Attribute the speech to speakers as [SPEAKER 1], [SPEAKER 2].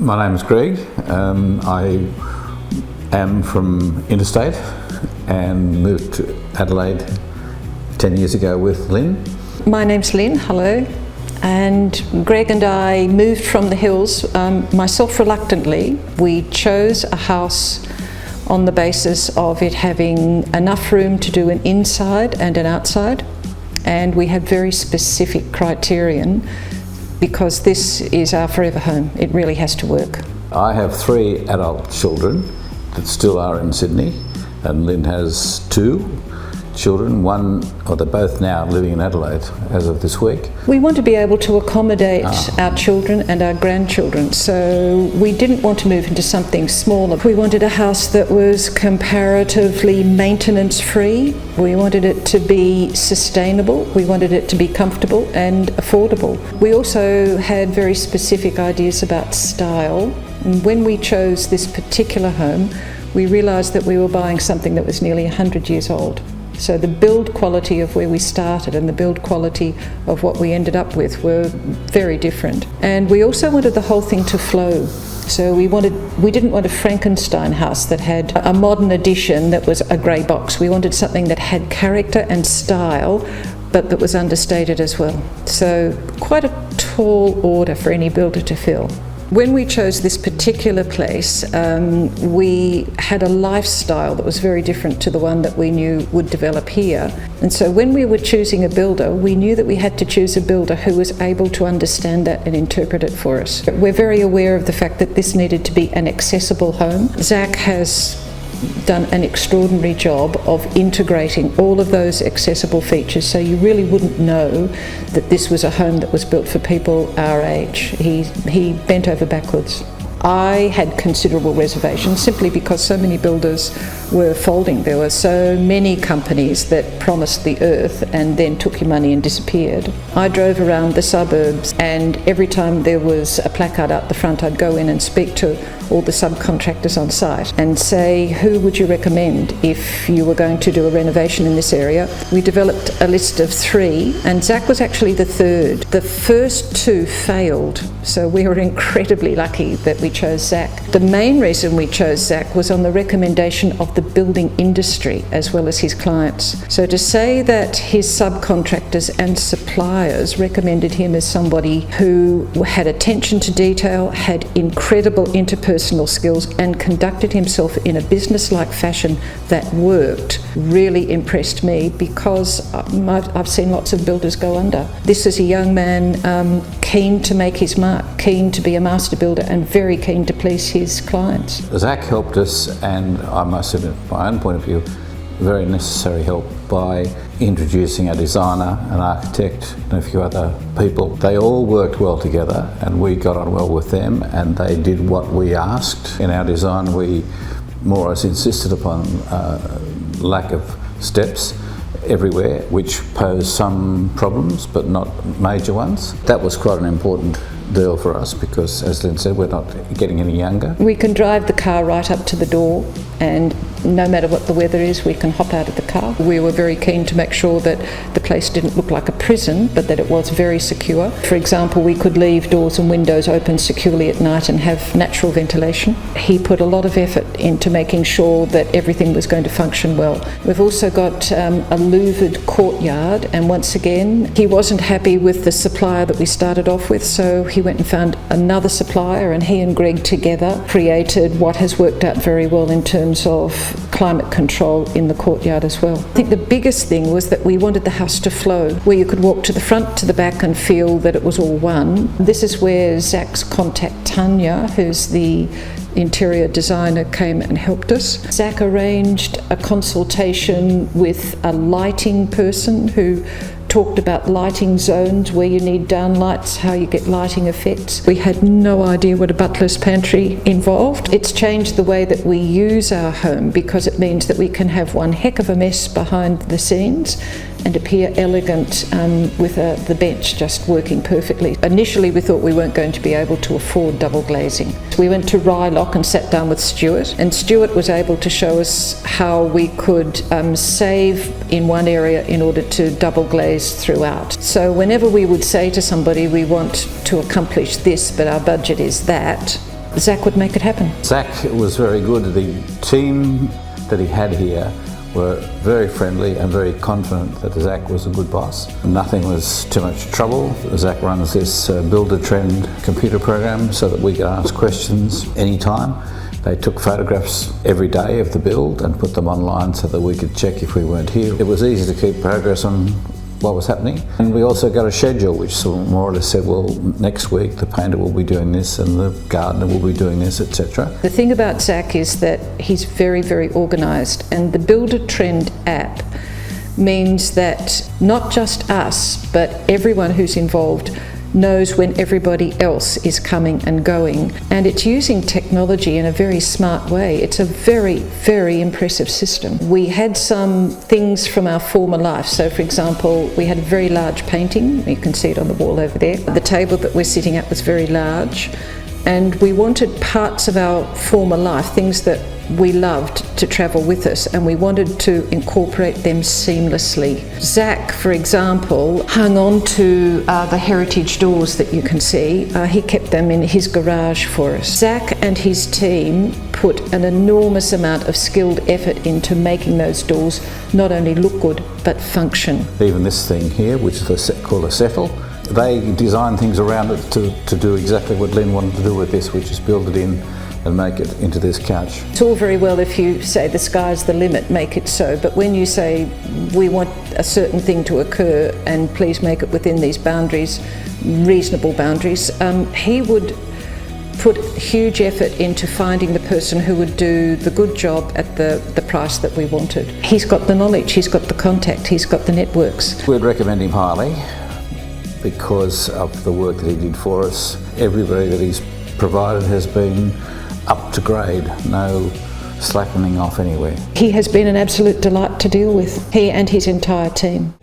[SPEAKER 1] My name's Greg. I am from interstate and moved to Adelaide 10 years ago with Lynne.
[SPEAKER 2] My name's Lynne, hello. And Greg and I moved from the hills, myself reluctantly. We chose a house on the basis of it having enough room to do an inside and an outside. And we had very specific criterion because this is our forever home. It really has to work.
[SPEAKER 1] I have 3 adult children that still are in Sydney, and Lynne has 2 children. They're both now living in Adelaide as of this week.
[SPEAKER 2] We want to be able to accommodate our children and our grandchildren, so we didn't want to move into something smaller. We wanted a house that was comparatively maintenance free. We wanted it to be sustainable. We wanted it to be comfortable and affordable. We also had very specific ideas about style. And when we chose this particular home, we realised that we were buying something that was nearly 100 years old. So the build quality of where we started and the build quality of what we ended up with were very different. And we also wanted the whole thing to flow. So we didn't want a Frankenstein house that had a modern addition that was a grey box. We wanted something that had character and style, but that was understated as well. So quite a tall order for any builder to fill. When we chose this particular place, we had a lifestyle that was very different to the one that we knew would develop here. And so when we were choosing a builder, we knew that we had to choose a builder who was able to understand that and interpret it for us. We're very aware of the fact that this needed to be an accessible home. Zach has done an extraordinary job of integrating all of those accessible features, so you really wouldn't know that this was a home that was built for people our age. He bent over backwards. I had considerable reservations simply because so many builders were folding. There were so many companies that promised the earth and then took your money and disappeared. I drove around the suburbs, and every time there was a placard out the front, I'd go in and speak to all the subcontractors on site and say, who would you recommend if you were going to do a renovation in this area? We developed a list of 3, and Zach was actually the 3rd. The first 2 failed, so we were incredibly lucky that we chose Zach. The main reason we chose Zach was on the recommendation of the building industry as well as his clients. So to say that his subcontractors and suppliers recommended him as somebody who had attention to detail, had incredible interpersonal skills, and conducted himself in a business-like fashion that worked really impressed me, because I've seen lots of builders go under. This is a young man keen to make his mark, keen to be a master builder, and very keen to please his clients.
[SPEAKER 1] Zach helped us, and I must admit, from my own point of view, very necessary help by introducing a designer, an architect, and a few other people. They all worked well together, and we got on well with them, and they did what we asked. In our design, we more or less insisted upon lack of steps everywhere, which posed some problems, but not major ones. That was quite an important deal for us because, as Lynne said, we're not getting any younger.
[SPEAKER 2] We can drive the car right up to the door, and no matter what the weather is, we can hop out of the car. We were very keen to make sure that the place didn't look like a prison, but that it was very secure. For example, we could leave doors and windows open securely at night and have natural ventilation. He put a lot of effort into making sure that everything was going to function well. We've also got a louvered courtyard, and once again, he wasn't happy with the supplier that we started off with, so he went and found another supplier, and he and Greg together created what has worked out very well in terms of climate control in the courtyard as well. I think the biggest thing was that we wanted the house to flow, where you could walk to the front, to the back, and feel that it was all one. This is where Zach's contact Tanya, who's the interior designer, came and helped us. Zach arranged a consultation with a lighting person who talked about lighting zones, where you need downlights, how you get lighting effects. We had no idea what a butler's pantry involved. It's changed the way that we use our home, because it means that we can have one heck of a mess behind the scenes and appear elegant with the bench just working perfectly. Initially we thought we weren't going to be able to afford double glazing. We went to Rylock and sat down with Stuart, and Stuart was able to show us how we could save in one area in order to double glaze throughout. So whenever we would say to somebody, we want to accomplish this but our budget is that, Zach would make it happen.
[SPEAKER 1] Zach was very good. The team that he had here were very friendly and very confident that Zach was a good boss. Nothing was too much trouble. Zach runs this Build a Trend computer program so that we could ask questions anytime. They took photographs every day of the build and put them online so that we could check if we weren't here. It was easy to keep progress on what was happening. And we also got a schedule which sort of more or less said, well, next week the painter will be doing this and the gardener will be doing this, etc.
[SPEAKER 2] The thing about Zach is that he's very, very organised, and the Build a Trend app means that not just us, but everyone who's involved knows when everybody else is coming and going, and it's using technology in a very smart way. It's a very, very impressive system. We had some things from our former life. So for example, we had a very large painting, you can see it on the wall over there. The table that we're sitting at was very large, and we wanted parts of our former life, things that we loved, to travel with us, and we wanted to incorporate them seamlessly. Zach, for example, hung on to the heritage doors that you can see. He kept them in his garage for us. Zach and his team put an enormous amount of skilled effort into making those doors not only look good, but function.
[SPEAKER 1] Even this thing here, which is called a settle, they designed things around it to do exactly what Lynne wanted to do with this, which is build it in and make it into this couch.
[SPEAKER 2] It's all very well if you say the sky's the limit, make it so, but when you say we want a certain thing to occur and please make it within these boundaries, reasonable boundaries, he would put huge effort into finding the person who would do the good job at the price that we wanted. He's got the knowledge, he's got the contact, he's got the networks.
[SPEAKER 1] We'd recommend him highly because of the work that he did for us. Everybody that he's provided has been up to grade, no slackening off anywhere.
[SPEAKER 2] He has been an absolute delight to deal with, he and his entire team.